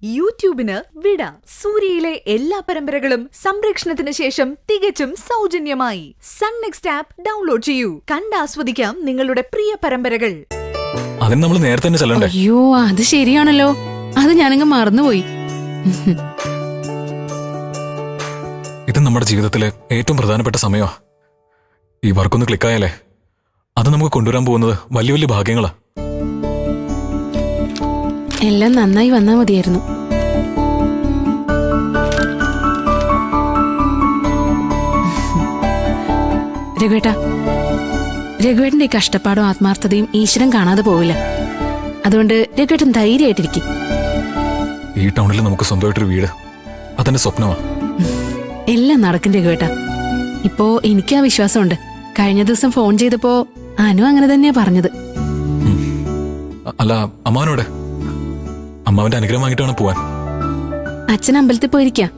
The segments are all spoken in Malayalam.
യൂട്യൂബിന് വിട. സൂര്യയിലെ എല്ലാ പരമ്പരകളും സംരക്ഷണത്തിന് ശേഷം തികച്ചും സൗജന്യമായി സൺ നെക്സ്റ്റ് ആപ്പ് ഡൗൺലോഡ് ചെയ്യൂ. കണ്ടാസ്വദിക്കാം നിങ്ങളുടെ പ്രിയ പരമ്പരകൾ. അതിന് നമ്മൾ നേരത്തെ തന്നെ ചെല്ലണ്ടേ? അയ്യോ, അത് ശരിയാണല്ലോ. അത് ഞാനങ്ങ് മറന്നുപോയി. ഇത് നമ്മുടെ ജീവിതത്തിലെ ഏറ്റവും പ്രധാനപ്പെട്ട സമയമാ. ഈ വർക്കൊന്ന് ക്ലിക്കായാലേ അത് നമുക്ക് കൊണ്ടുവരാൻ പോകുന്നത് വലിയ വലിയ ഭാഗ്യങ്ങളാ. എല്ലാം നന്നായി വന്നാ മതിയായിരുന്നു. രഘുവേട്ടന്റെ ഈ കഷ്ടപ്പാടും ആത്മാർത്ഥതയും ഈശ്വരൻ കാണാതെ പോവില്ല. അതുകൊണ്ട് രഘുവേട്ടൻ ധൈര്യമായിട്ടിരിക്കും. ഈ ടൗണിൽ നമുക്ക് സ്വന്തമായിട്ടൊരു വീട്, അതെന്റെ സ്വപ്നമാ. എല്ലാം നടക്കും രഘുവേട്ട. ഇപ്പോ എനിക്ക് ആ വിശ്വാസമുണ്ട്. കഴിഞ്ഞ ദിവസം ഫോൺ ചെയ്തപ്പോ അനു അങ്ങനെ തന്നെയാ പറഞ്ഞത്. അല്ല, അമ്മാവനോടെ? അമ്മാവന്റെ അനുഗ്രഹം വാങ്ങിട്ട് വേണം പോവാൻ. അച്ഛൻ അമ്പലത്തിൽ പോയിരിക്കാം.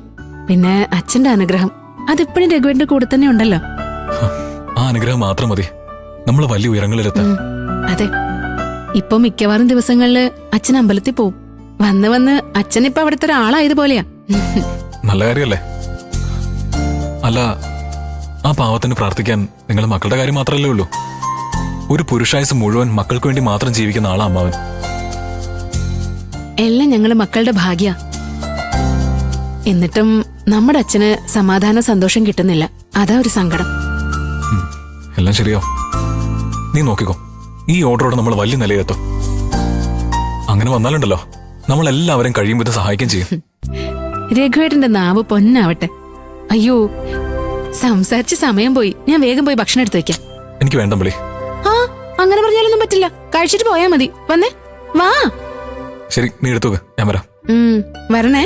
പിന്നെ അച്ഛന്റെ അനുഗ്രഹം അതിപ്പോഴും രഘുവേട്ടന്റെ കൂടെ തന്നെ ഉണ്ടല്ലോ. ആ അനുഗ്രഹം മാത്രം മതി നമ്മൾ വലിയ ഉയരങ്ങളിലെത്താൻ. അതെ, ഇപ്പൊ മിക്കവാറും ദിവസങ്ങളില് അച്ഛൻ അമ്പലത്തിൽ പോവും. വന്ന് വന്ന് അച്ഛൻ ഇപ്പൊ അവിടുത്തെ ഒരാളായതുപോലെയാ. നല്ല കാര്യല്ലേ? അല്ല, ആ പാവത്തിന് പ്രാർത്ഥിക്കാൻ നിങ്ങളുടെ മക്കളുടെ കാര്യം മാത്രമല്ലേ ഉള്ളൂ? ഒരു പുരുഷായുസ് മുഴുവൻ മക്കൾക്ക് വേണ്ടി മാത്രം ജീവിക്കുന്ന ആളാ അമ്മാവൻ. എല്ലാം ഞങ്ങള് മക്കളുടെ ഭാഗ്യ. എന്നിട്ടും നമ്മുടെ അച്ഛന് സമാധാന സന്തോഷം കിട്ടുന്നില്ല. അതാ ഒരു സങ്കടം. എല്ലാം ശരിയോ? നീ നോക്കിക്കോ, ഈ ഓർഡറോടെ നമ്മൾ വലിയ നിലയിലെത്തും. അങ്ങനെ വന്നാലുണ്ടല്ലോ, നമ്മൾ എല്ലാവരും കഴിയും വിധം സഹായിക്കുകയും ചെയ്യും. രഘുവേട്ടന്റെ നാവ് പൊന്നാവട്ടെ. അയ്യോ, സംസാരിച്ച് സമയം പോയി. ഞാൻ വേഗം പോയി ഭക്ഷണം എടുത്തു വെക്കാം. എനിക്ക് വേണ്ട വിളി. ആ, അങ്ങനെ പറഞ്ഞാലൊന്നും പറ്റില്ല. കഴിച്ചിട്ട് പോയാ മതി. വന്നേ, വാ. ശരി, നീ എടുത്തു വെക്ക്, ഞാൻ വരാം. വരണേ.